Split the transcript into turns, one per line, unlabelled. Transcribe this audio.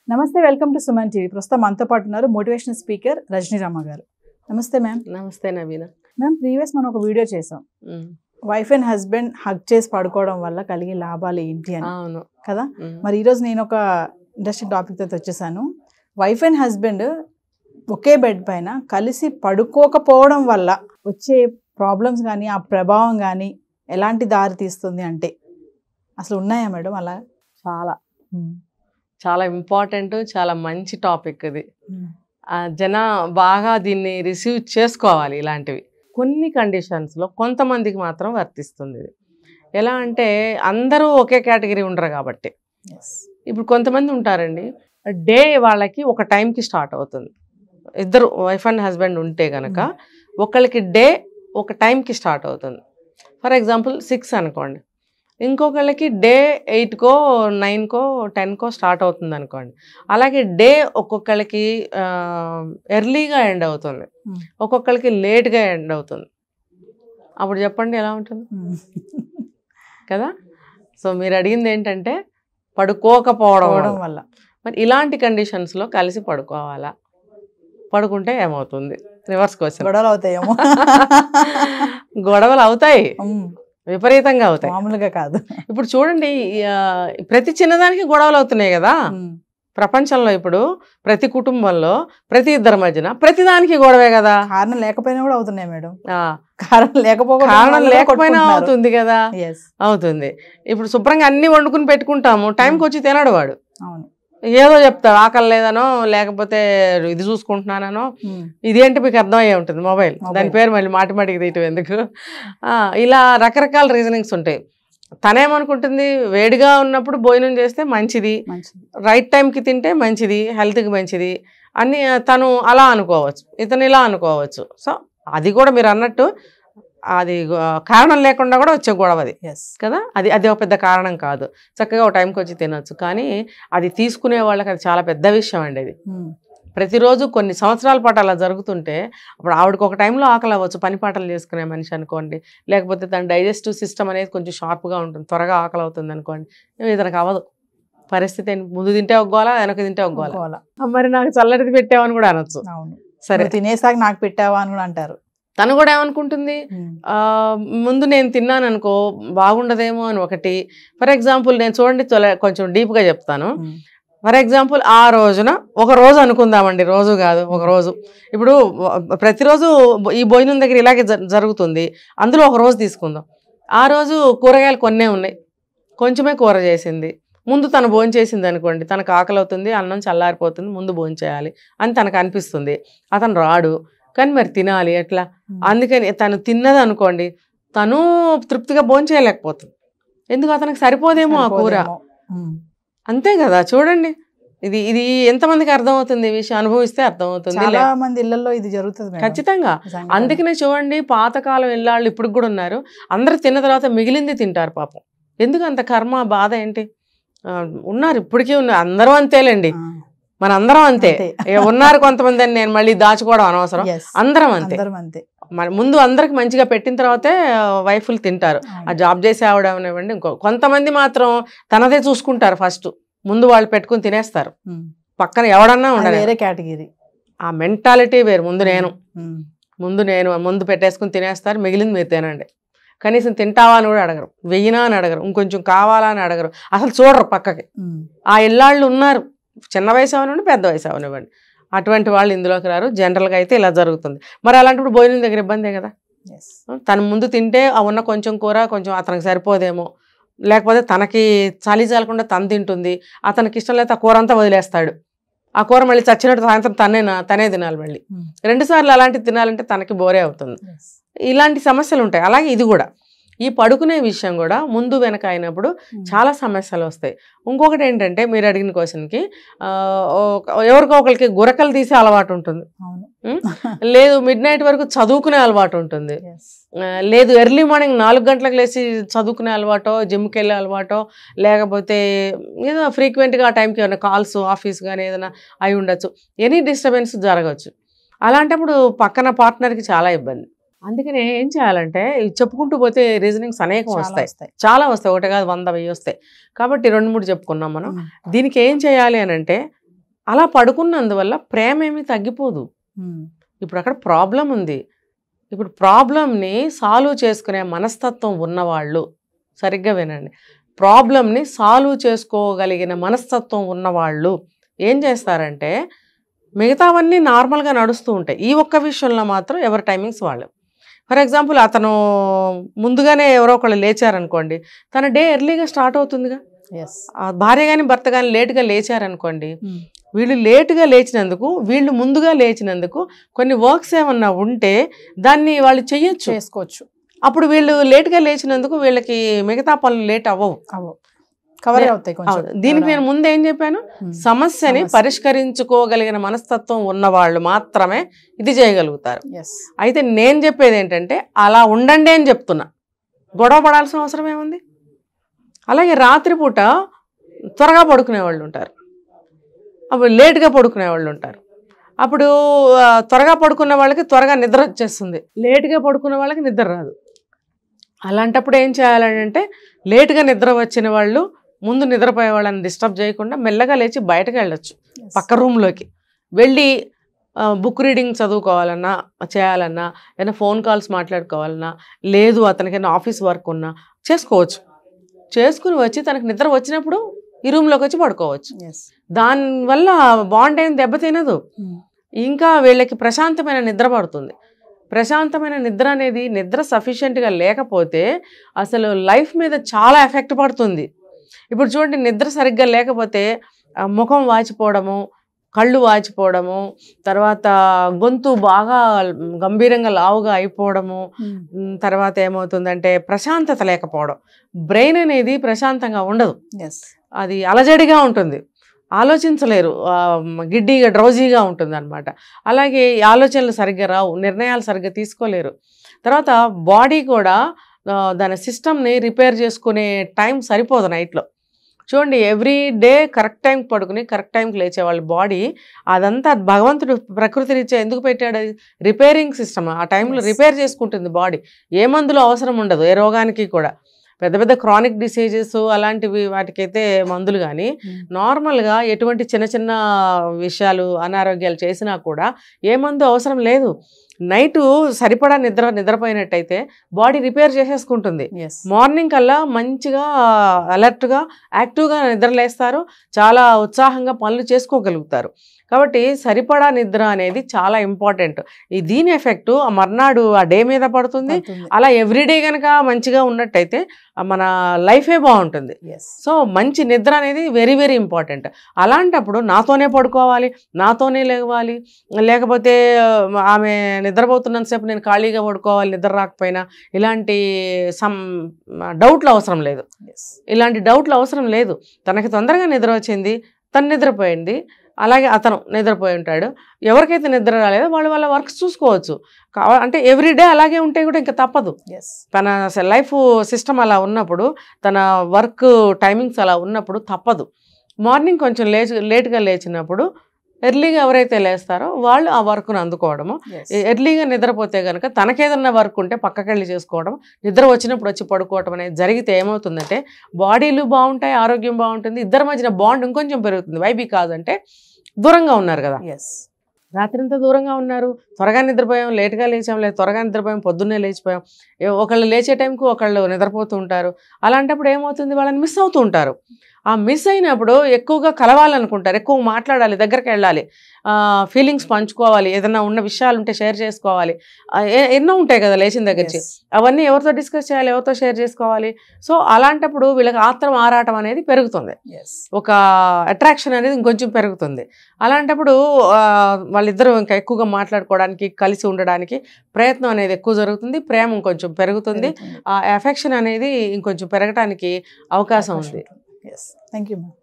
నమస్తే, welcome to Suman TV. ప్రస్తుతం మనతో పాటు ఉన్నారు మోటివేషనల్ స్పీకర్ రజనీ రామ గారు. నమస్తే మ్యామ్.
నమస్తే నవీన.
మ్యామ్, ప్రీవియస్ మనం ఒక వీడియో చేసాం, వైఫ్ అండ్ హస్బెండ్ హగ్ చేసి పడుకోవడం వల్ల కలిగే లాభాలు ఏంటి అని.
అవును
కదా. మరి ఈరోజు నేను ఒక ఇంట్రెస్టింగ్ టాపిక్ తో వచ్చేసాను. Wife and husband okay bed పైన కలిసి పడుకోకపోవడం వల్ల వచ్చే ప్రాబ్లమ్స్ కానీ ఆ ప్రభావం కానీ ఎలాంటి దారి తీస్తుంది అంటే అసలు ఉన్నాయా మేడం అలా?
చాలా చాలా ఇంపార్టెంట్, చాలా మంచి టాపిక్ ఇది. జన బాగా దీన్ని రిసీవ్ చేసుకోవాలి. ఇలాంటివి కొన్ని కండిషన్స్లో కొంతమందికి మాత్రం వర్తిస్తుంది ఇది. ఎలా అంటే అందరూ ఒకే కేటగిరీ ఉండరు కాబట్టి. ఇప్పుడు కొంతమంది ఉంటారండి, డే వాళ్ళకి ఒక టైంకి స్టార్ట్ అవుతుంది. ఇద్దరు వైఫ్ అండ్ హస్బెండ్ ఉంటే కనుక ఒకళ్ళకి డే ఒక టైంకి స్టార్ట్ అవుతుంది. ఫర్ ఎగ్జాంపుల్ 6 అనుకోండి, ఇంకొకళ్ళకి డే 8కో 9కో 10కో స్టార్ట్ అవుతుంది అనుకోండి. అలాగే డే ఒక్కొక్కళ్ళకి ఎర్లీగా ఎండ్ అవుతుంది, ఒక్కొక్కళ్ళకి లేట్గా ఎండ్ అవుతుంది. అప్పుడు చెప్పండి ఎలా ఉంటుంది కదా. సో మీరు అడిగింది ఏంటంటే పడుకోకపోవడం వల్ల. మరి ఇలాంటి కండిషన్స్లో కలిసి పడుకోవాలా? పడుకుంటే ఏమవుతుంది? Reverse question.
గొడవలు అవుతాయేమో.
గొడవలు అవుతాయి, విపరీతంగా అవుతాయి,
మామూలుగా కాదు.
ఇప్పుడు చూడండి, ప్రతి చిన్నదానికి గొడవలు అవుతున్నాయి కదా ప్రపంచంలో. ఇప్పుడు ప్రతి కుటుంబంలో ప్రతి ఇద్దరి మధ్యన ప్రతిదానికి గొడవే కదా.
కారణం లేకపోయినా కూడా అవుతున్నాయి మేడం.
కారణం లేకపోయినా అవుతుంది కదా, అవుతుంది. ఇప్పుడు శుభ్రంగా అన్ని వండుకుని పెట్టుకుంటాము, టైంకి వచ్చి తినడు వాడు.
అవును,
ఏదో చెప్తాడు, ఆకలి లేదనో లేకపోతే ఇది చూసుకుంటున్నానో. ఇదేంటి మీకు అర్థమయ్యే ఉంటుంది, మొబైల్. దాని పేరు మళ్ళీ మాటిమాటికి తీయటం ఎందుకు. ఇలా రకరకాల రీజనింగ్స్ ఉంటాయి. తనేమనుకుంటుంది, వేడిగా ఉన్నప్పుడు భోజనం చేస్తే మంచిది, రైట్ టైంకి తింటే మంచిది, హెల్త్కి మంచిది అని తను అలా అనుకోవచ్చు, ఇతను ఇలా అనుకోవచ్చు. సో అది కూడా మీరు అన్నట్టు అది కారణం లేకుండా కూడా వచ్చే గొడవ అది కదా. అది ఒక పెద్ద కారణం కాదు, చక్కగా ఒక టైంకి వచ్చి తినొచ్చు. కానీ అది తీసుకునే వాళ్ళకి అది చాలా పెద్ద విషయం అండి. అది ప్రతిరోజు కొన్ని సంవత్సరాల పాటు అలా జరుగుతుంటే అప్పుడు ఆవిడకి ఒక టైంలో ఆకలి అవ్వచ్చు, పని పాటలు చేసుకునే మనిషి అనుకోండి, లేకపోతే తన డైజెస్టివ్ సిస్టమ్ అనేది కొంచెం షార్ప్గా ఉంటుంది, త్వరగా ఆకలి అవుతుంది అనుకోండి. ఇతనికి అవ్వదు పరిస్థితి. ముందు తింటే ఒగ్గోలా, వెనక తింటే ఒగ్గోలా. మరి నాకు చల్లటిది పెట్టావని కూడా అనొచ్చు.
సరే, తినేసాక నాకు పెట్టావా అని కూడా అంటారు.
తను కూడా ఏమనుకుంటుంది, ముందు నేను తిన్నాను అనుకో బాగుండదేమో అని ఒకటి. ఫర్ ఎగ్జాంపుల్ నేను చూడండి కొంచెం డీప్గా చెప్తాను. ఫర్ ఎగ్జాంపుల్ ఆ రోజున ఒక రోజు అనుకుందామండి, రోజు కాదు ఒక రోజు. ఇప్పుడు ప్రతిరోజు ఈ భోజనం దగ్గర ఇలాగే జరుగుతుంది, అందులో ఒక రోజు తీసుకుందాం. ఆ రోజు కూరగాయలు కొన్నే ఉన్నాయి, కొంచెమే కూర చేసింది. ముందు తను భోజనం చేసింది అనుకోండి, తనకు ఆకలి అవుతుంది, అన్నం చల్లారిపోతుంది, ముందు భోజనం చేయాలి అని తనకు అనిపిస్తుంది. అతను రాడు, కానీ మరి తినాలి ఎట్లా. అందుకని తను తిన్నది అనుకోండి, తను తృప్తిగా భోజనం చేయలేకపోతుంది. ఎందుకు? అతనికి సరిపోదేమో ఆ కూర. అంతే కదా. చూడండి, ఇది ఎంతమందికి అర్థమవుతుంది ఈ విషయం? అనుభవిస్తే అర్థమవుతుంది.
చాలా మంది ఇళ్లలో ఇది జరుగుతుంది
ఖచ్చితంగా. అందుకనే చూడండి, పాతకాలం ఇళ్ళాళ్ళు ఇప్పుడు కూడా ఉన్నారు, అందరు తిన్న తర్వాత మిగిలింది తింటారు పాపం. ఎందుకు అంత కర్మ బాధ ఏంటి? ఉన్నారు, ఇప్పటికీ ఉన్నారు, అందరూ అంతేలేండి, మన అందరం అంతే. ఉన్నారు కొంతమంది అని నేను మళ్ళీ దాచుకోవడం అనవసరం, అందరం అంతే. ముందు అందరికి మంచిగా పెట్టిన తర్వాతే వైఫ్లు తింటారు. ఆ జాబ్ చేసే ఆవిడనివ్వండి, కొంతమంది మాత్రం తనదే చూసుకుంటారు ఫస్ట్, ముందు వాళ్ళు పెట్టుకుని తినేస్తారు, పక్కన ఎవడన్నా ఉండాలి.
వేరే కేటగిరీ,
ఆ మెంటాలిటీ వేరు. ముందు పెట్టేసుకుని తినేస్తారు, మిగిలింది మీరు తినండి. కనీసం తింటావా అని కూడా అడగరు, వెయ్యినా అని అడగరు, ఇంకొంచెం కావాలా అని అడగరు, అసలు చూడరు పక్కకి. ఆ ఇళ్ళాళ్ళు ఉన్నారు, చిన్న వయసు అవనివ్వండి, పెద్ద వయసు అవనివ్వండి, అటువంటి వాళ్ళు ఇందులోకి రారు. జనరల్గా అయితే ఇలా జరుగుతుంది. మరి అలాంటప్పుడు భోజనం దగ్గర ఇబ్బందే కదా. తను ముందు తింటే ఆ ఉన్న కొంచెం కూర కొంచెం అతనికి సరిపోదేమో, లేకపోతే తనకి చలి చాలకుండా తను తింటుంది, అతనికి ఇష్టం లేకపోతే ఆ కూర అంతా వదిలేస్తాడు. ఆ కూర మళ్ళీ చచ్చినట్టు సాయంత్రం తనే తినాలి. మళ్ళీ 2 సార్లు అలాంటివి తినాలంటే తనకి బోరే అవుతుంది. ఇలాంటి సమస్యలు ఉంటాయి. అలాగే ఇది కూడా, ఈ పడుకునే విషయం కూడా ముందు వెనక అయినప్పుడు చాలా సమస్యలు వస్తాయి. ఇంకొకటి ఏంటంటే మీరు అడిగిన క్వశ్చన్కి, ఎవరికో ఒకరికి గురకలు తీసే అలవాటు ఉంటుంది, లేదు మిడ్ నైట్ వరకు చదువుకునే అలవాటు ఉంటుంది, లేదు ఎర్లీ మార్నింగ్ 4 గంటలకు లేచి చదువుకునే అలవాటో, జిమ్కి వెళ్ళే అలవాటో, లేకపోతే ఏదో ఫ్రీక్వెంట్గా ఆ టైంకి ఏమైనా కాల్స్ ఆఫీస్ కానీ ఏదైనా అయి ఉండొచ్చు. ఎనీ డిస్టర్బెన్స్ జరగవచ్చు. అలాంటప్పుడు పక్కన పార్ట్నర్కి చాలా ఇబ్బంది. అందుకనే ఏం చేయాలంటే, చెప్పుకుంటూ పోతే రీజనింగ్స్ అనేకం వస్తాయి, చాలా వస్తాయి, ఒకటి కాదు 100 1000 వస్తాయి. కాబట్టి 2-3 చెప్పుకున్నాం మనం. దీనికి ఏం చేయాలి అని అంటే, అలా పడుకున్నందువల్ల ప్రేమ ఏమీ తగ్గిపోదు. ఇప్పుడు అక్కడ ప్రాబ్లం ఉంది. ఇప్పుడు ప్రాబ్లంని సాల్వ్ చేసుకునే మనస్తత్వం ఉన్నవాళ్ళు, సరిగ్గా వినండి, ప్రాబ్లంని సాల్వ్ చేసుకోగలిగిన మనస్తత్వం ఉన్నవాళ్ళు ఏం చేస్తారంటే మిగతావన్నీ నార్మల్గా నడుస్తూ ఉంటాయి. ఈ ఒక్క విషయంలో మాత్రం ఎవరి టైమింగ్స్ వాళ్ళు. ఫర్ ఎగ్జాంపుల్ అతను ముందుగానే ఎవరో ఒకళ్ళు లేచారనుకోండి, తన డే ఎర్లీగా స్టార్ట్ అవుతుందిగా. భార్య కానీ భర్త కానీ లేటుగా లేచారనుకోండి, వీళ్ళు లేటుగా లేచినందుకు, వీళ్ళు ముందుగా లేచినందుకు కొన్ని వర్క్స్ ఏమన్నా ఉంటే దాన్ని వాళ్ళు చేసుకోవచ్చు. అప్పుడు వీళ్ళు లేటుగా లేచినందుకు వీళ్ళకి మిగతా పనులు లేట్ అవ్వవు,
కవర్ అవుతాయి.
దీనికి నేను ముందు ఏం చెప్పాను, సమస్యని పరిష్కరించుకోగలిగిన మనస్తత్వం ఉన్నవాళ్ళు మాత్రమే ఇది చేయగలుగుతారు. అయితే నేను చెప్పేది ఏంటంటే అలా ఉండండి అని చెప్తున్నా, గొడవ పడాల్సిన అవసరం ఏముంది. అలాగే రాత్రిపూట త్వరగా పడుకునే వాళ్ళు ఉంటారు, అప్పుడు లేట్గా పడుకునే వాళ్ళు ఉంటారు. అప్పుడు త్వరగా పడుకున్న వాళ్ళకి త్వరగా నిద్ర వచ్చేస్తుంది, లేట్గా పడుకున్న వాళ్ళకి నిద్ర రాదు. అలాంటప్పుడు ఏం చేయాలంటే లేట్గా నిద్ర వచ్చిన వాళ్ళు ముందు నిద్రపోయే వాళ్ళని డిస్టర్బ్ చేయకుండా మెల్లగా లేచి బయటకు వెళ్ళొచ్చు, పక్క రూమ్లోకి వెళ్ళి బుక్ రీడింగ్ చదువుకోవాలన్నా చేయాలన్నా, ఏదైనా ఫోన్ కాల్స్ మాట్లాడుకోవాలన్నా, లేదు అతనికైనా ఆఫీస్ వర్క్ ఉన్నా చేసుకోవచ్చు. చేసుకుని వచ్చి తనకు నిద్ర వచ్చినప్పుడు ఈ రూమ్లోకి వచ్చి పడుకోవచ్చు. దానివల్ల బాండ్ ఏం దెబ్బతినదు, ఇంకా వీళ్ళకి ప్రశాంతమైన నిద్ర పడుతుంది. ప్రశాంతమైన నిద్ర అనేది, నిద్ర సఫిషియెంట్గా లేకపోతే అసలు లైఫ్ మీద చాలా ఎఫెక్ట్ పడుతుంది. ఇప్పుడు చూడండి, నిద్ర సరిగ్గా లేకపోతే ముఖం వాచిపోవడము, కళ్ళు వాచిపోవడము, తర్వాత గొంతు బాగా గంభీరంగా లావుగా అయిపోవడము, తర్వాత ఏమవుతుందంటే ప్రశాంతత లేకపోవడం, బ్రెయిన్ అనేది ప్రశాంతంగా ఉండదు, అది అలజడిగా ఉంటుంది, ఆలోచించలేరు, గిడ్డిగా డ్రౌజీగా ఉంటుంది అనమాట. అలాగే ఆలోచనలు సరిగ్గా రావు, నిర్ణయాలు సరిగ్గా తీసుకోలేరు. తర్వాత బాడీ కూడా దాని సిస్టమ్ని రిపేర్ చేసుకునే టైం సరిపోదు నైట్లో. చూడండి, ఎవ్రీ డే కరెక్ట్ టైంకి పడుకుని కరెక్ట్ టైంకి లేచే వాళ్ళ బాడీ, అదంతా భగవంతుడు ప్రకృతి రీత్యా ఎందుకు పెట్టాడు, అది రిపేరింగ్ సిస్టమ్. ఆ టైంలో రిపేర్ చేసుకుంటుంది బాడీ, ఏ మందులు అవసరం ఉండదు ఏ రోగానికి కూడా. పెద్ద పెద్ద క్రానిక్ డిసీజెస్ అలాంటివి వాటికైతే మందులు, కానీ నార్మల్గా ఎటువంటి చిన్న చిన్న విషయాలు అనారోగ్యాలు చేసినా కూడా ఏ మందు అవసరం లేదు. నైట్ సరిపడా నిద్రపోయినట్టయితే బాడీ రిపేర్ చేసేసుకుంటుంది. మార్నింగ్ కల్లా మంచిగా అలర్ట్గా యాక్టివ్గా నిద్రలేస్తారు, చాలా ఉత్సాహంగా పనులు చేసుకోగలుగుతారు. కాబట్టి సరిపడా నిద్ర అనేది చాలా ఇంపార్టెంట్. దీని ఎఫెక్ట్ ఆ మర్నాడు ఆ డే మీద పడుతుంది. అలా ఎవ్రీడే కనుక మంచిగా ఉన్నట్టయితే మన లైఫే బాగుంటుంది. సో మంచి నిద్ర అనేది వెరీ వెరీ ఇంపార్టెంట్. అలాంటప్పుడు నాతోనే పడుకోవాలి, నాతోనే లేవాలి, లేకపోతే ఆమె నిద్రపోతున్నంతసేపు నేను ఖాళీగా పడుకోవాలి నిద్ర రాకపోయినా, ఇలాంటి డౌట్లు అవసరం లేదు. ఇలాంటి డౌట్లు అవసరం లేదు. తనకి తొందరగా నిద్ర వచ్చింది, తను నిద్రపోయింది, అలాగే అతను నిద్రపోయి ఉంటాడు. ఎవరికైతే నిద్ర రాలేదో వాళ్ళు వాళ్ళ వర్క్స్ చూసుకోవచ్చు. అంటే ఎవ్రీడే అలాగే ఉంటే కూడా ఇంకా తప్పదు. తన లైఫ్ సిస్టమ్ అలా ఉన్నప్పుడు, తన వర్క్ టైమింగ్స్ అలా ఉన్నప్పుడు తప్పదు. మార్నింగ్ కొంచెం లేట్గా లేచినప్పుడు ఎర్లీగా ఎవరైతే లేస్తారో వాళ్ళు ఆ వర్క్ను అందుకోవడము. ఎర్లీగా నిద్రపోతే కనుక తనకేదన్నా వర్క్ ఉంటే పక్కకెళ్ళి చేసుకోవడం, నిద్ర వచ్చినప్పుడు వచ్చి పడుకోవడం అనేది జరిగితే ఏమవుతుందంటే బాడీలు బాగుంటాయి, ఆరోగ్యం బాగుంటుంది, ఇద్దరి మధ్యన బాండ్ ఇంకొంచెం పెరుగుతుంది. వైబీ కాదంటే దూరంగా ఉన్నారు కదా, రాత్రింతా దూరంగా ఉన్నారు, త్వరగా నిద్రపోయాం, లేట్గా లేచాం, లేదు త్వరగా నిద్రపోయాం, పొద్దున్నే లేచిపోయాం, ఒకళ్ళు లేచే టైంకు ఒకళ్ళు నిద్రపోతూ ఉంటారు. అలాంటప్పుడు ఏమవుతుంది, వాళ్ళని మిస్ అవుతూ ఉంటారు. ఆ మిస్ అయినప్పుడు ఎక్కువగా కలవాలనుకుంటారు, ఎక్కువ మాట్లాడాలి, దగ్గరికి వెళ్ళాలి, ఫీలింగ్స్ పంచుకోవాలి, ఏదైనా ఉన్న విషయాలు ఉంటే షేర్ చేసుకోవాలి, ఎన్నో ఉంటాయి కదా లేచిన దగ్గర నుంచి. అవన్నీ ఎవరితో డిస్కస్ చేయాలి, ఎవరితో షేర్ చేసుకోవాలి. సో అలాంటప్పుడు వీళ్ళకి ఆత్రం ఆరాటం అనేది పెరుగుతుంది, ఒక అట్రాక్షన్ అనేది ఇంకొంచెం పెరుగుతుంది. అలాంటప్పుడు వాళ్ళిద్దరూ ఇంకా ఎక్కువగా మాట్లాడుకోవడానికి, కలిసి ఉండడానికి ప్రయత్నం అనేది ఎక్కువ జరుగుతుంది, ప్రేమ ఇంకొంచెం పెరుగుతుంది, ఆ ఎఫెక్షన్ అనేది ఇంకొంచెం పెరగడానికి అవకాశం ఉంది.
Yes. Thank you, ma'am.